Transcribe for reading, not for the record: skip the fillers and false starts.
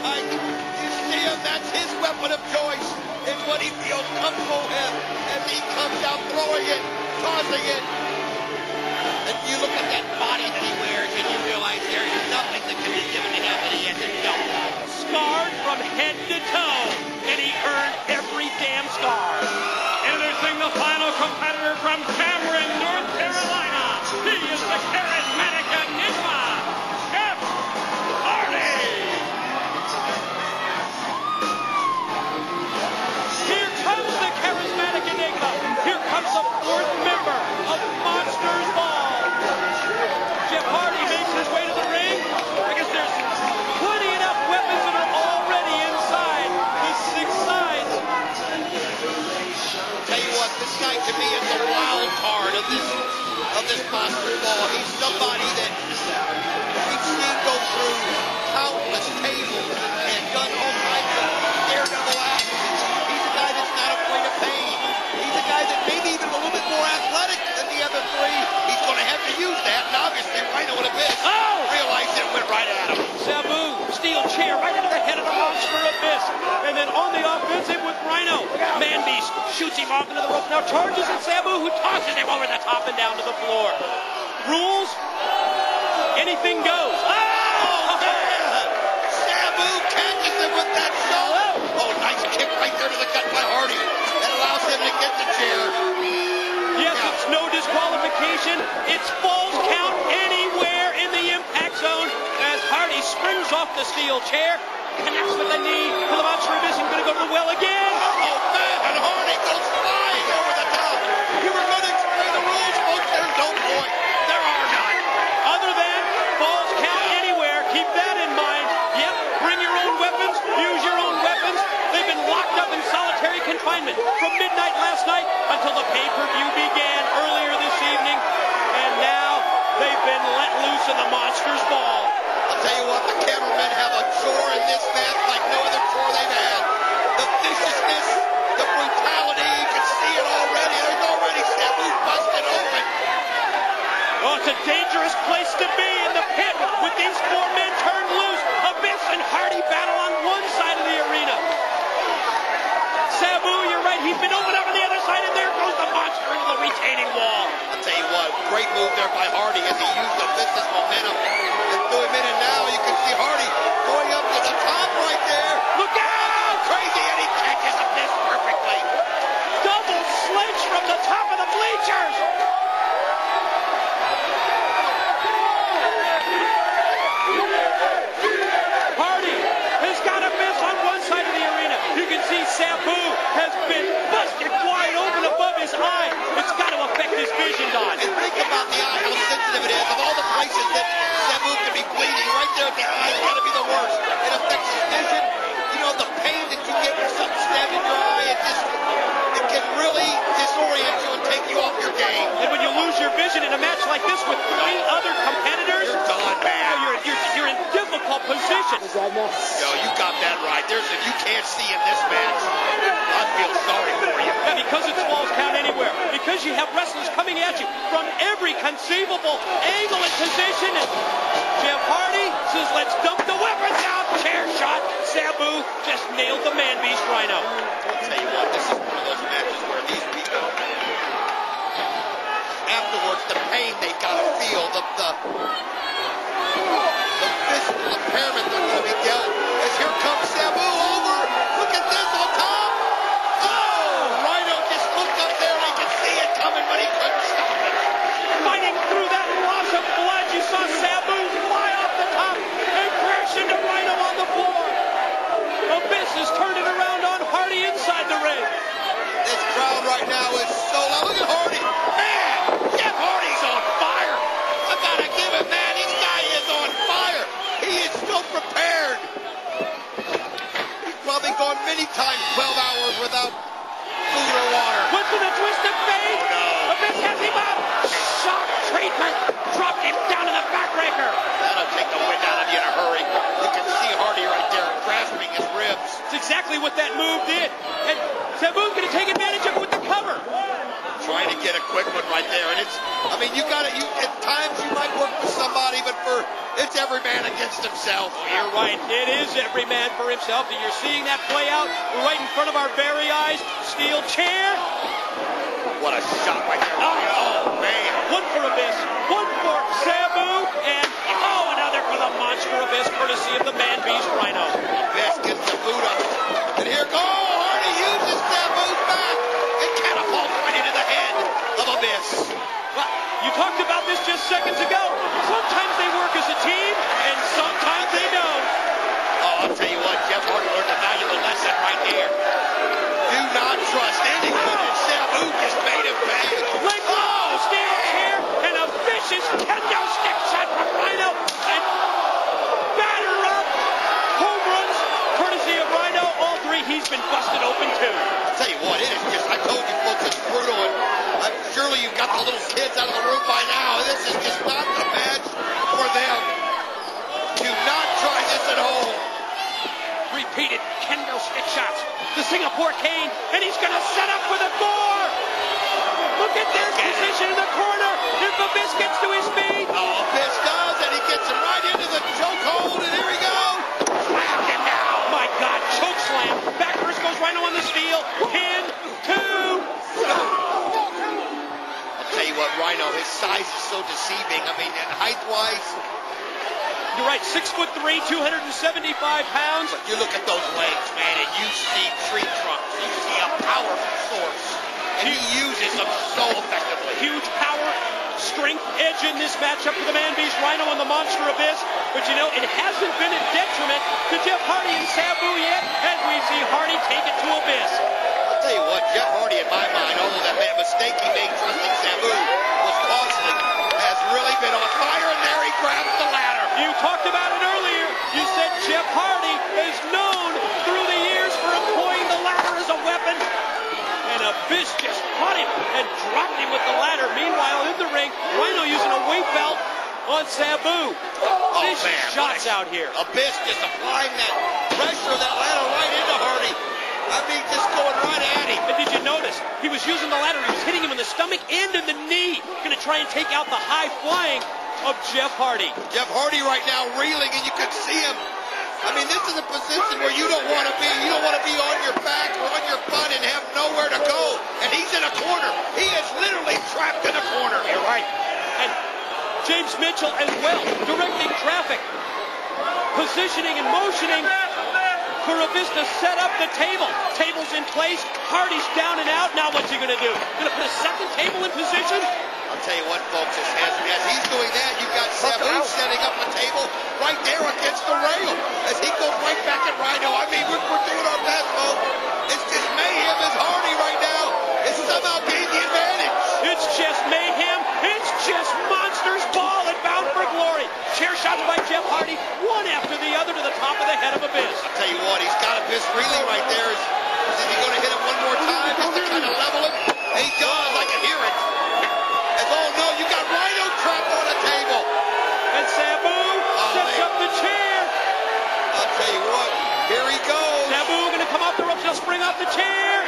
right. You see him, that's his weapon of choice. It's what he feels comfortable with as he comes out throwing it, tossing it. And you look at that body that he wears and you realize there's nothing that can be given to him that he hasn't dealt with. Scarred from head to toe, and he earned every damn scar. Introducing the final competitor from Cameron, North Carolina. He is the charismatic enigma, Jeff Hardy. Here comes the charismatic enigma. Here comes the fourth member of Monsters Ball. Jeff Hardy makes his way to the ring because there's plenty enough weapons that are already inside the six sides. Tell you what, this guy to me is the wild card of this Monsters Ball. He's somebody that we've seen go through countless tables and done all kinds of daredevil acts. He's a guy that's not afraid of pain. He's a guy that maybe even a little bit more athletic than the other three. He's going to have to use that, and obviously Rhino and Abyss realized it and went right at him. Sabu, steel chair right into the head of the monster Abyss. And then on the offensive with Rhino. Man Beast shoots him off into the rope. Now charges at Sabu, who tosses him over the top and down to the floor. Rules, anything goes. Oh, man! Sabu catches him with that shot. Oh, nice kick right there to the gut by Hardy. That allows him to get the chair. Yes, it's no disqualification. It's falls count anywhere in the impact zone as Hardy springs off the steel chair, connects with the knee to the monster Abyss and going to go to the well again. Oh, man, and Hardy goes flying over the top. You were going to explain the rules, folks. There's no point. There are none. Other than falls count anywhere. Keep that in mind. Yep, bring your own weapons. Use your own weapons. They've been locked up in solitary confinement from midnight last night until the pay-per-view began earlier this evening. And now they've been let loose in the Monsters Ball. I'll tell you what, the cameramen have a chore in this match like no other chore they've had. The viciousness, the brutality, you can see it already. There's already Sabu busted open. Oh, it's a dangerous place to be in the pit with these four men turned loose. Abyss and Hardy battle on one side of the arena. Sabu, you're right, he's been opened up on the other side, and there goes the monster into the retaining wall. I'll tell you what, great move there by Hardy as he used the business momentum to do him in, and now you can see Hardy going up to the top right there. Look out! Crazy, and he catches Abyss perfectly. Double sledge from the top of the bleachers. Hardy has got Abyss on one side of the arena. You can see Sabu has been busted wide open above his eye. It's got to affect his vision, Don. And think about the eye, how sensitive it is. Of all the places that Sabu can be bleeding, right there at the eye has got to be the worst. It affects his vision. You know, the pain that you get when something stabs in your eye, it can really disorient you and take you off your game. And when you lose your vision in a match like this with three other competitors, you're done, man. You're in difficult position. Yo, you got that right. You can't see in this match. I feel sorry for you. Yeah, because it's falls count anywhere. Because you have wrestlers coming at you from every conceivable angle and position. And Jeff Hardy says, let's dump the weapons out. Chair shot. Sabu just nailed the man beast Rhino. I'll tell you what, this is one of those matches where these people, afterwards, the pain they gotta feel, the physical impairment they're gonna be dealt. As here comes Sabu over. Look at this on top. Oh, Rhino just looked up there. He could see it coming, but he couldn't stop it. Fighting through that loss of blood, you saw Sabu fly off the top and crash into Rhino on the floor. Abyss has turned it around on Hardy inside the ring. This crowd right now is so loud. Look at Hardy. Man, Jeff Hardy's on fire. I gotta give him that. This guy is on fire. He is so prepared. He's probably gone many times 12 hours without food or water. Went to the twist of fate. Oh, no. Abyss has him up. Shock treatment. Dropped him down to the backbreaker. That'll take the wind out of you in a hurry. You can see Hardy right there grasping his ribs. That's exactly what that move did. And Sabu's going to take advantage of it with the cover. trying to get a quick one right there. And it's, I mean, you got to, at times you might work for somebody, but it's every man against himself. You're right. It is every man for himself. And you're seeing that play out right in front of our very eyes. Steel chair. What a shot right there. Oh, man. One for Abyss. One for Sabu. And, another for the Monster Abyss, courtesy of the man-beast Rhino. Abyss gets the boot up. And here goes. Hardy uses Sabu's back and catapults right into the head of Abyss. Well, you talked about this just seconds ago. Sometimes they work as a team, and sometimes they don't. Oh, I'll tell you what, Jeff Hardy learned a valuable lesson right here. Do not trust anyone, and Sabu just made him pay. Leg lock, steel chair, and a vicious kendo stick shot from Rhino, and batter up. Home runs, courtesy of Rhino. All three, he's been busted open too. I'll tell you what, it is just, I told you folks, it's brutal. And surely you've got the little kids out of the room by now. This is just not the match for them. Do not try this at home. Repeated kendo stick shots. The Singapore cane, and he's going to set up with a more. Look at their position in the corner. If Abyss gets to his feet. Oh, Abyss does, and he gets him right into the chokehold, and here we go. Slammed him down. My God, choke slam. Back first goes Rhino on the steel. Pin, two. I'll tell you what, Rhino, his size is so deceiving. I mean, and height-wise. You're right, 6'3", 275 pounds. But you look at those legs, man, and you see tree trunks. You see a powerful source. And he uses them so effectively. Huge power, strength, edge in this matchup for the man-beast Rhino and the Monster Abyss. But you know, it hasn't been a detriment to Jeff Hardy and Sabu yet, as we see Hardy take it to Abyss. I'll tell you what, Jeff Hardy, in my mind, although that mistake he made trusting Sabu was costly, has really been on fire, and there he grabs the ladder. You talked about it earlier. You said Jeff Hardy is known through the years for employing the ladder as a weapon. And Abyss just caught him and dropped him with the ladder. Meanwhile, in the ring, Rhino using a weight belt on Sabu. Vicious shots out here. Abyss just applying that pressure of that ladder right into Hardy. I mean, just going right at him. And did you notice? He was using the ladder. He was hitting him in the stomach and in the knee. Going to try and take out the high flying of Jeff Hardy. Jeff Hardy right now reeling, and you could see him. I mean, this is a position where you don't want to be. You don't want to be on your back or on your butt and have nowhere to go. And he's in a corner. He is literally trapped in a corner. You're right. And James Mitchell as well, directing traffic, positioning and motioning for Abyss to set up the table. Table's in place. Hardy's down and out. Now what's he going to do? Going to put a second table in position? I'll tell you what, folks, as he's doing that, you've got Sabu setting up a table right there against the rail as he goes right back at Rhino. I mean, we're doing our best, folks. It's just mayhem as Hardy right now is somehow gained the advantage. It's just mayhem. It's just monsters ball and bound for glory. Chair shots by Jeff Hardy, one after the other to the top of the head of Abyss. I'll tell you what, he's got Abyss reeling right there. Is he going to hit him one more time just to kind of level him? He does. I can hear it. Oh no, you got Rhino trapped on a table. And Sabu sets up the chair. I'll tell you what, here he goes. Sabu going to come off the ropes. He'll spring off the chair.